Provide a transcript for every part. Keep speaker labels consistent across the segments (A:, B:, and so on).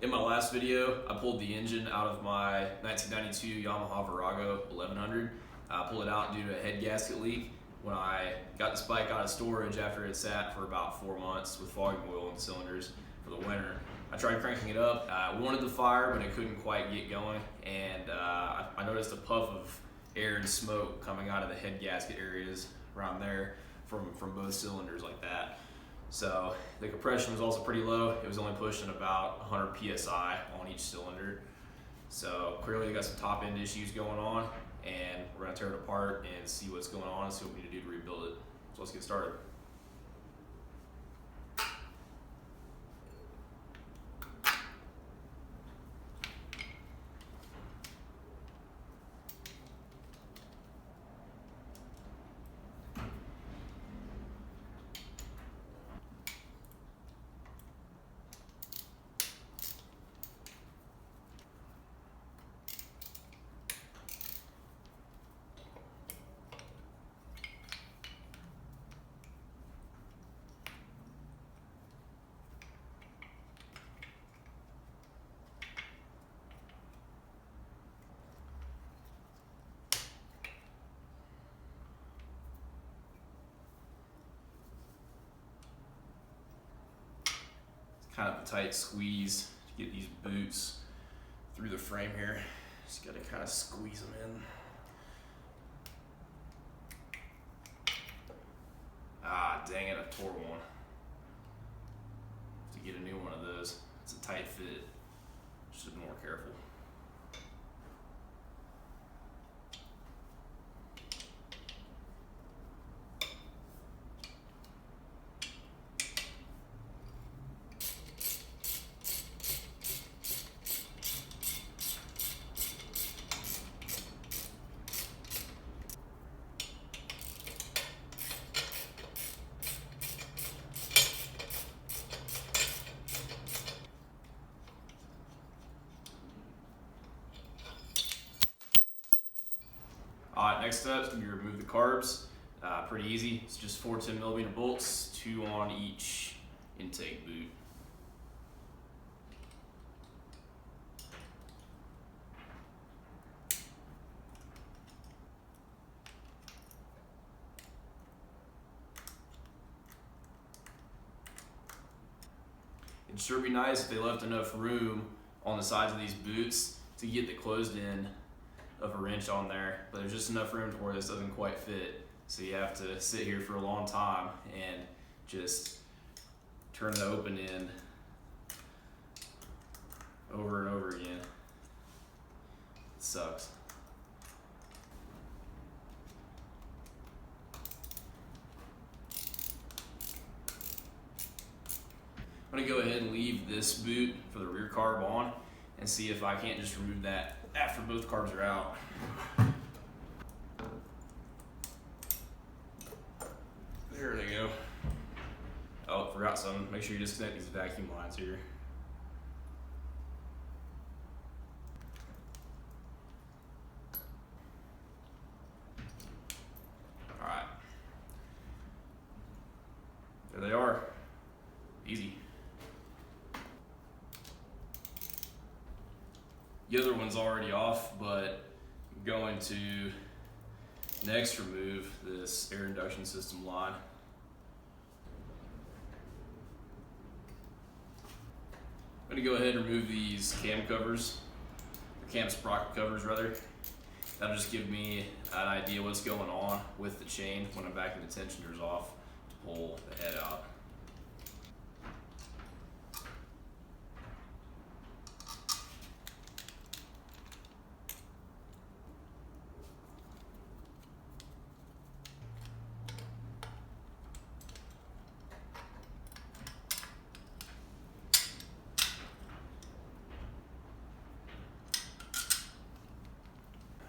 A: In my last video, I pulled the engine out of my 1992 Yamaha Virago 1100. I pulled it out due to a head gasket leak. When I got this bike out of storage after it sat for about 4 months with fogging oil in the cylinders for the winter, I tried cranking it up. I wanted the fire, but it couldn't quite get going, and I noticed a puff of air and smoke coming out of the head gasket areas around there from both cylinders like that. So the compression was also pretty low. It was only pushing about 100 psi on each cylinder. So clearly we got some top end issues going on, and we're gonna tear it apart and see what's going on and see what we need to do to rebuild it. So let's get started. Kind of a tight squeeze to get these boots through the frame here. Just gotta kind of squeeze them in. Ah, dang it, I tore one. Have to get a new one of those. It's a tight fit. Should be more careful. Alright, next step is going to be remove the carbs. Pretty easy. It's just 4 10mm bolts, 2 on each intake boot. It'd sure be nice if they left enough room on the sides of these boots to get the closed end of a wrench on there, but there's just enough room to where this doesn't quite fit. So you have to sit here for a long time and just turn the open end over and over again. It sucks. I'm gonna go ahead and leave this boot for the rear carb on and see if I can't just remove that after both carbs are out. There they go. Oh, forgot something. Make sure you disconnect these vacuum lines here. All right. There they are. Easy. The other one's already off, but I'm going to next remove this air induction system line. I'm going to go ahead and remove these cam covers, or cam sprocket covers rather. That'll just give me an idea what's going on with the chain when I'm backing the tensioners off to pull the head out.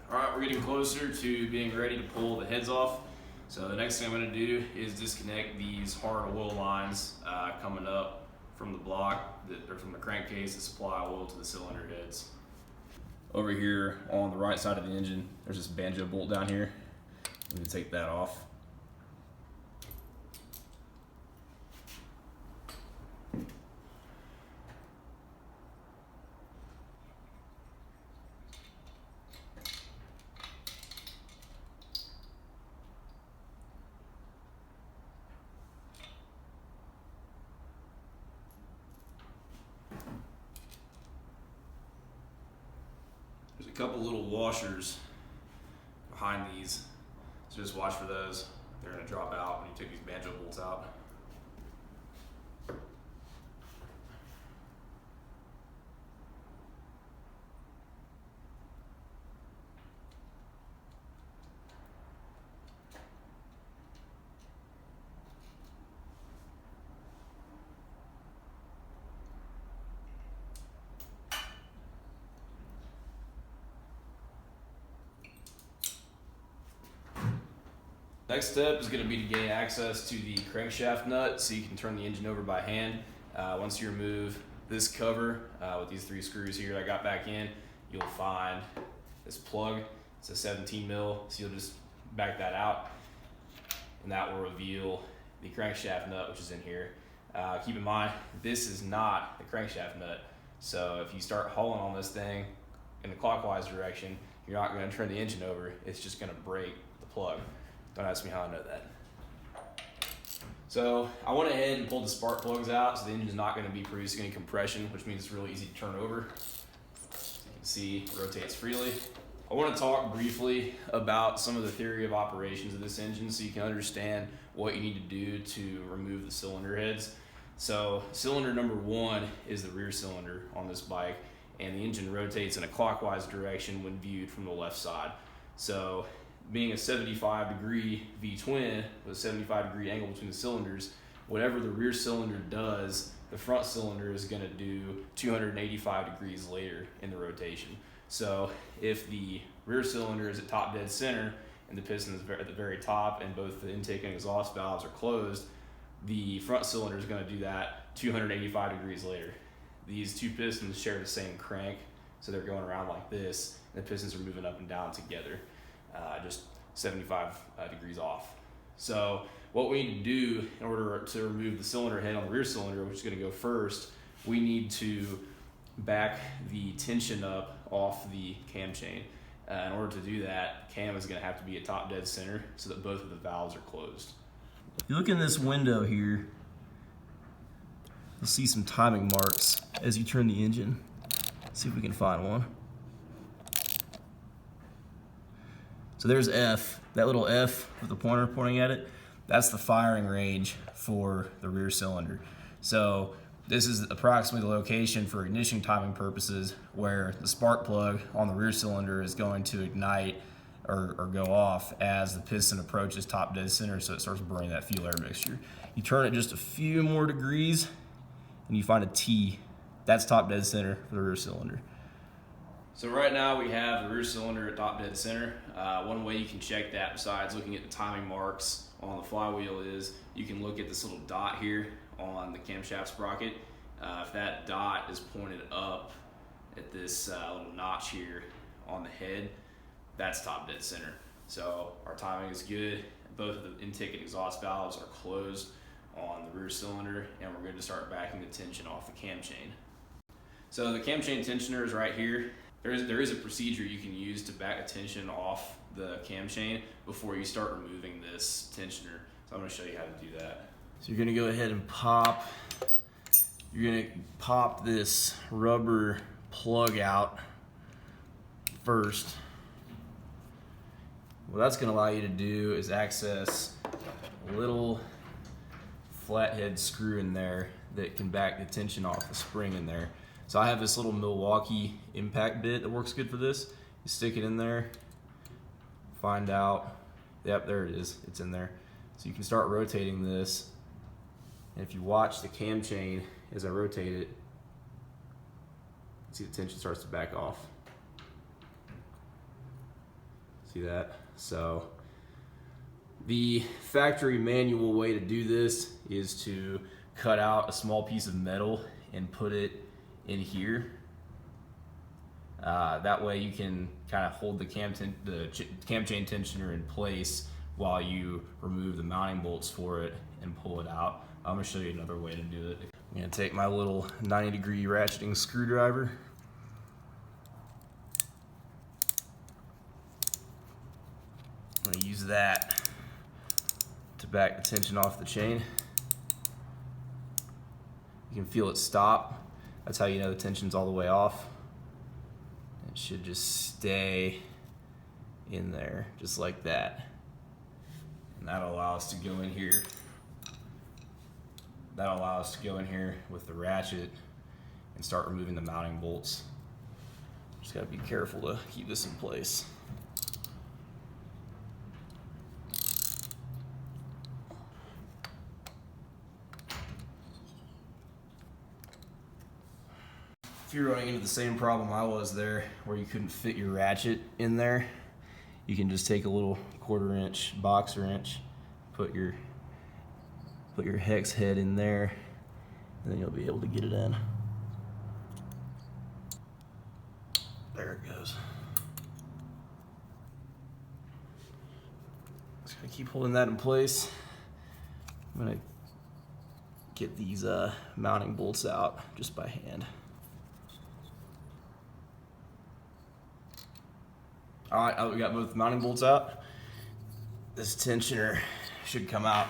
A: Alright, we're getting closer to being ready to pull the heads off. So the next thing I'm going to do is disconnect these hard oil lines coming up from the block, or from the crankcase that supply oil to the cylinder heads. Over here on the right side of the engine, there's this banjo bolt down here. I'm going to take that off. There's a couple little washers behind these, so just watch for those. They're going to drop out when you take these banjo bolts out. Next step is going to be to gain access to the crankshaft nut so you can turn the engine over by hand. Once you remove this cover with these 3 screws here I got back in, you'll find this plug. It's a 17 mil, so you'll just back that out and that will reveal the crankshaft nut, which is in here. Keep in mind, this is not the crankshaft nut, so if you start hauling on this thing in the clockwise direction, you're not going to turn the engine over, it's just going to break the plug. Don't ask me how I know that. So I went ahead and pulled the spark plugs out, so the engine's not going to be producing any compression, which means it's really easy to turn over. As you can see, it rotates freely. I want to talk briefly about some of the theory of operations of this engine so you can understand what you need to do to remove the cylinder heads. So cylinder number 1 is the rear cylinder on this bike, and the engine rotates in a clockwise direction when viewed from the left side. So being a 75-degree V-twin with a 75-degree angle between the cylinders, whatever the rear cylinder does, the front cylinder is going to do 285 degrees later in the rotation. So if the rear cylinder is at top dead center and the piston is at the very top and both the intake and exhaust valves are closed, the front cylinder is going to do that 285 degrees later. These 2 pistons share the same crank, so they're going around like this, and the pistons are moving up and down together. Just 75 degrees off. So what we need to do in order to remove the cylinder head on the rear cylinder, which is going to go first, we need to back the tension up off the cam chain. In order to do that, cam is going to have to be at top dead center so that both of the valves are closed.
B: If you look in this window here, you'll see some timing marks as you turn the engine. Let's see if we can find one. So there's F, that little F with the pointer pointing at it, that's the firing range for the rear cylinder. So this is approximately the location for ignition timing purposes where the spark plug on the rear cylinder is going to ignite or go off as the piston approaches top dead center, so it starts burning that fuel air mixture. You turn it just a few more degrees and you find a T. That's top dead center for the rear cylinder.
A: So right now we have the rear cylinder at top dead center. One way you can check that besides looking at the timing marks on the flywheel is you can look at this little dot here on the camshaft sprocket. If that dot is pointed up at this little notch here on the head, that's top dead center. So our timing is good. Both of the intake and exhaust valves are closed on the rear cylinder, and we're going to start backing the tension off the cam chain. So the cam chain tensioner is right here. There is a procedure you can use to back a tension off the cam chain before you start removing this tensioner. So I'm going to show you how to do that.
B: So you're going to go ahead and you're going to pop this rubber plug out first. What that's going to allow you to do is access a little flathead screw in there that can back the tension off the spring in there. So I have this little Milwaukee impact bit that works good for this. You stick it in there, find out, yep, there it is, it's in there. So you can start rotating this, and if you watch the cam chain as I rotate it, see the tension starts to back off. See that? So the factory manual way to do this is to cut out a small piece of metal and put it in here. That way you can kind of hold the cam chain tensioner in place while you remove the mounting bolts for it and pull it out. I'm going to show you another way to do it. I'm going to take my little 90-degree ratcheting screwdriver. I'm going to use that to back the tension off the chain. You can feel it stop. That's how you know the tension's all the way off. It should just stay in there, just like that. And that'll allow us to go in here. That'll allow us to go in here with the ratchet and start removing the mounting bolts. Just gotta be careful to keep this in place. If you're running into the same problem I was there, where you couldn't fit your ratchet in there, you can just take a little 1/4 inch box wrench, put your hex head in there, and then you'll be able to get it in. There it goes. Just gonna keep holding that in place. I'm gonna get these mounting bolts out just by hand. All right, we got both mounting bolts out. This tensioner should come out.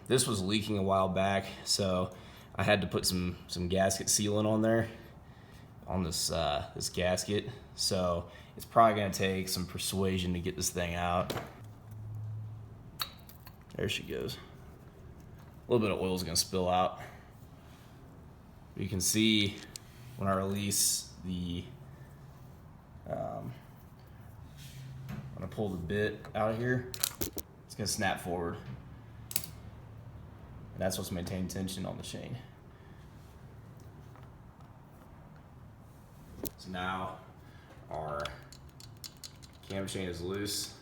B: This was leaking a while back, so I had to put some gasket sealant on there, on this gasket. So it's probably gonna take some persuasion to get this thing out. There she goes. A little bit of oil is gonna spill out. You can see when I release the when I pull the bit out of here, it's gonna snap forward. And that's what's maintaining tension on the chain. So now our cam chain is loose,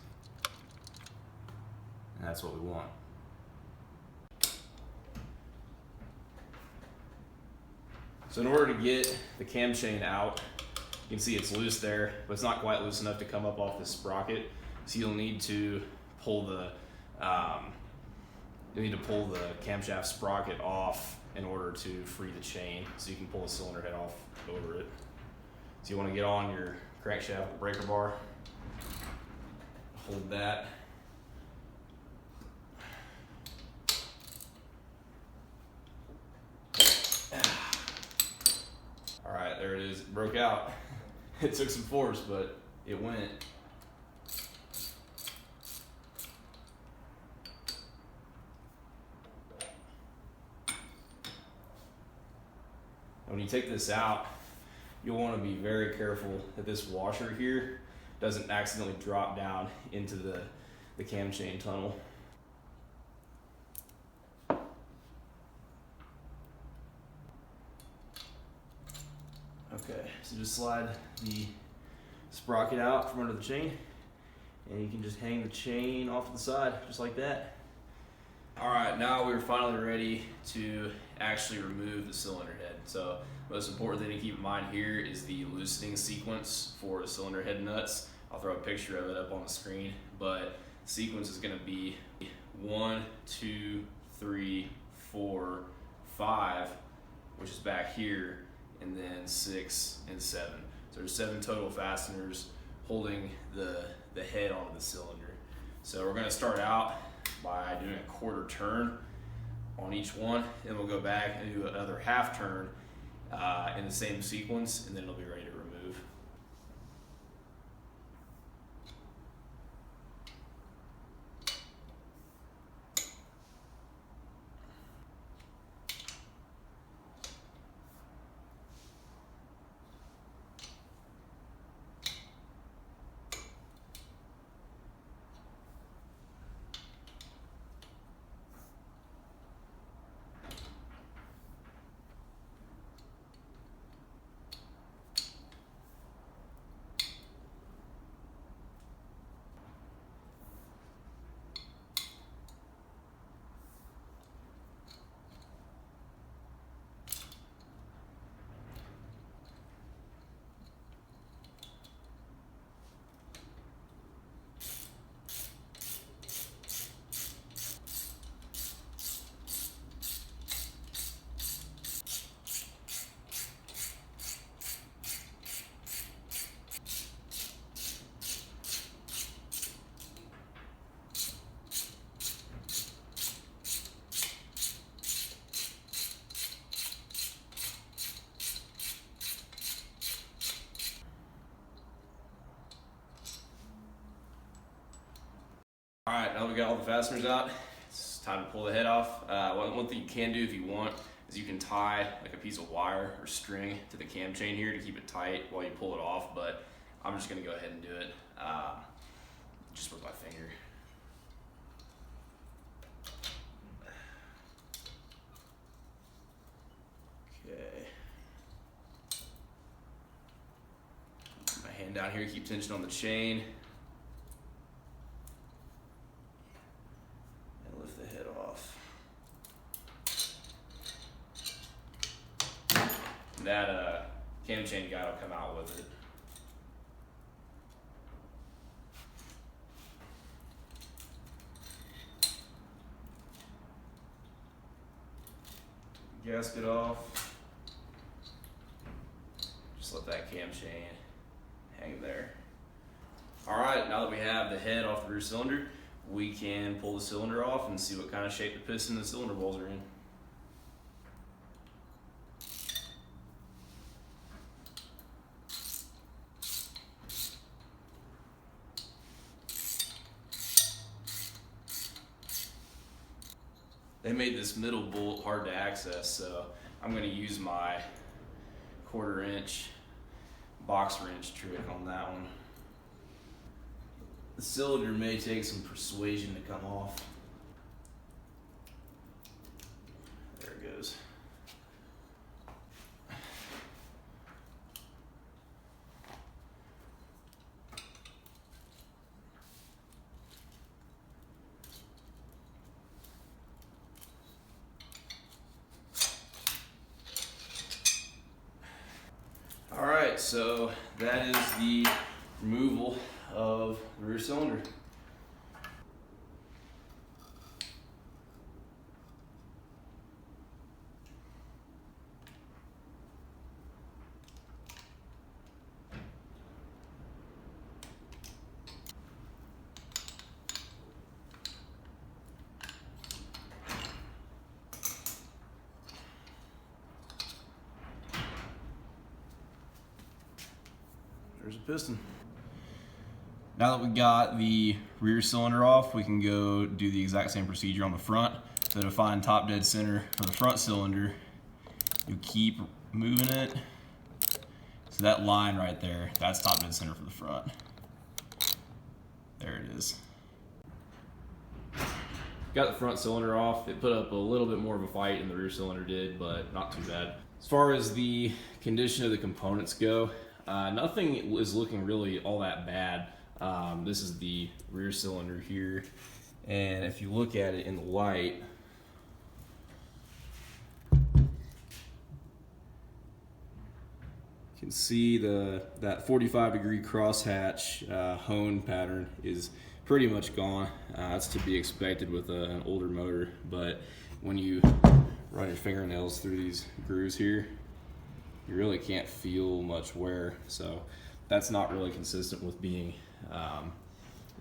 B: and that's what we want. So in order to get the cam chain out, you can see it's loose there, but it's not quite loose enough to come up off this sprocket. So you'll need to pull the camshaft sprocket off in order to free the chain, so you can pull the cylinder head off over it. So you want to get on your crankshaft breaker bar, hold that. All right, there it is. It broke out. It took some force, but it went. When you take this out, you'll want to be very careful that this washer here doesn't accidentally drop down into the cam chain tunnel. Okay, so just slide the sprocket out from under the chain, and you can just hang the chain off to the side, just like that. All right, now we're finally ready to actually remove the cylinder head. So the most important thing to keep in mind here is the loosening sequence for the cylinder head nuts. I'll throw a picture of it up on the screen, but the sequence is gonna be 1, 2, 3, 4, 5, which is back here, and then 6 and 7. So there's 7 total fasteners holding the head onto the cylinder. So we're gonna start out by doing a 1/4 turn on each one, and we'll go back and do another 1/2 turn in the same sequence, and then it'll be ready to remove.
A: All right, now that we got all the fasteners out, it's time to pull the head off. One thing you can do if you want is you can tie like a piece of wire or string to the cam chain here to keep it tight while you pull it off, but I'm just gonna go ahead and do it just with my finger. Okay. Put my hand down here, keep tension on the chain. That cam chain guide will come out with it. Gasket off. Just let that cam chain hang there. All right, now that we have the head off the rear cylinder, we can pull the cylinder off and see what kind of shape the piston and the cylinder balls are in. They made this middle bolt hard to access, so I'm going to use my 1/4 inch box wrench trick on that one. The cylinder may take some persuasion to come off. There it goes. Alright, so that is the removal of the rear cylinder. There's a piston. Now that we got the rear cylinder off, we can go do the exact same procedure on the front. So to find top dead center for the front cylinder, you keep moving it. So that line right there, that's top dead center for the front. There it is. Got the front cylinder off. It put up a little bit more of a fight than the rear cylinder did, but not too bad. As far as the condition of the components go, nothing is looking really all that bad. This is the rear cylinder here, and if you look at it in the light, you can see that 45-degree crosshatch hone pattern is pretty much gone. That's to be expected with an older motor, but when you run your fingernails through these grooves here, you really can't feel much wear, so that's not really consistent with being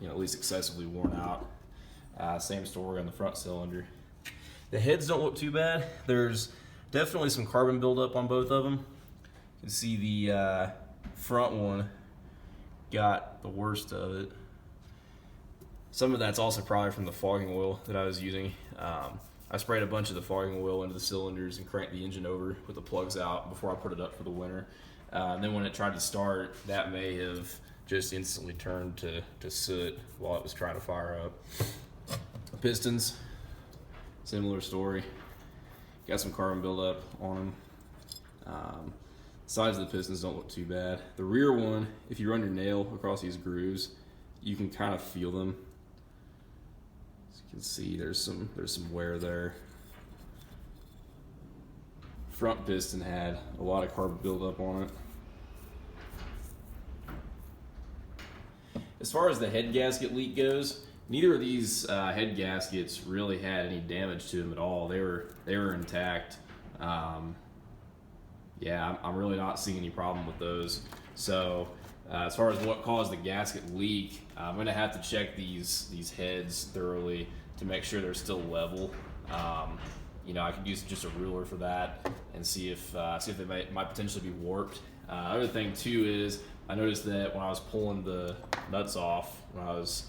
A: at least excessively worn out. Same story on the front cylinder. The heads don't look too bad. There's definitely some carbon buildup on both of them. You can see the front one got the worst of it. Some of that's also probably from the fogging oil that I was using. I sprayed a bunch of the fogging oil into the cylinders and cranked the engine over with the plugs out before I put it up for the winter. And then when it tried to start, that may have just instantly turned to soot while it was trying to fire up. Pistons, similar story. Got some carbon buildup on them. Sides of the pistons don't look too bad. The rear one, if you run your nail across these grooves, you can kind of feel them. As you can see, there's some wear there. Front piston had a lot of carbon buildup on it. As far as the head gasket leak goes, neither of these head gaskets really had any damage to them at all. They were intact. Yeah, I'm really not seeing any problem with those. So as far as what caused the gasket leak, I'm going to have to check these heads thoroughly to make sure they're still level. I could use just a ruler for that and see if they might potentially be warped. Other thing too is I noticed that when I was pulling the nuts off, when I was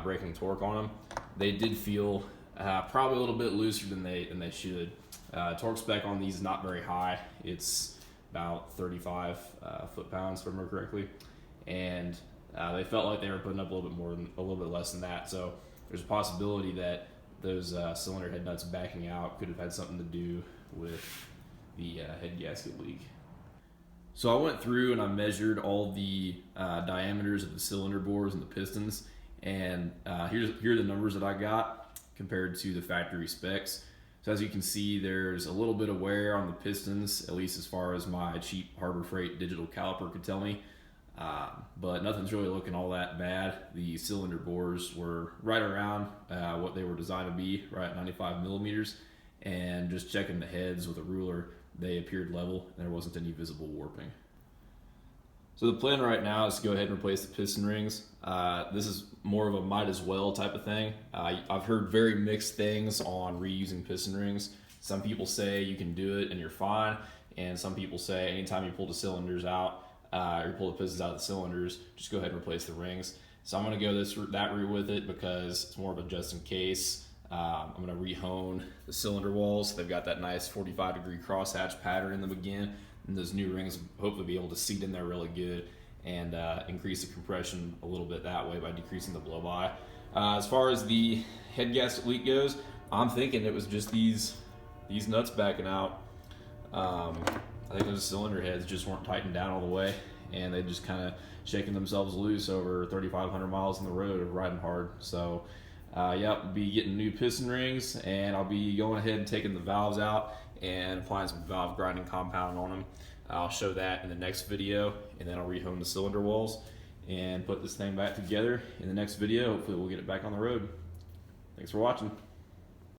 A: braking torque on them. They did feel probably a little bit looser than they should. Torque spec on these is not very high. It's about 35 foot-pounds, if I remember correctly, and they felt like they were putting up a little bit less than that. So there's a possibility that those cylinder head nuts backing out could have had something to do with the head gasket leak. So I went through and I measured all the diameters of the cylinder bores and the pistons, and here are the numbers that I got compared to the factory specs. So as you can see, there's a little bit of wear on the pistons, at least as far as my cheap Harbor Freight digital caliper could tell me. But nothing's really looking all that bad. The cylinder bores were right around what they were designed to be, right at 95 millimeters. And just checking the heads with a ruler, they appeared level and there wasn't any visible warping. So the plan right now is to go ahead and replace the piston rings. This is more of a might as well type of thing. I've heard very mixed things on reusing piston rings. Some people say you can do it and you're fine, and some people say anytime you pull the cylinders out, or pull the pistons out of the cylinders, just go ahead and replace the rings. So I'm going to go that route with it because it's more of a just in case. I'm going to re-hone the cylinder walls. They've got that nice 45-degree crosshatch pattern in them again, and those new rings hopefully be able to seat in there really good and increase the compression a little bit that way by decreasing the blow-by. As far as the head gasket leak goes, I'm thinking it was just these nuts backing out. I think those cylinder heads just weren't tightened down all the way, and they just kind of shaking themselves loose over 3,500 miles on the road of riding hard. So yeah, I'll be getting new piston rings, and I'll be going ahead and taking the valves out and applying some valve grinding compound on them. I'll show that in the next video, and then I'll rehome the cylinder walls and put this thing back together in the next video. Hopefully we'll get it back on the road. Thanks for watching.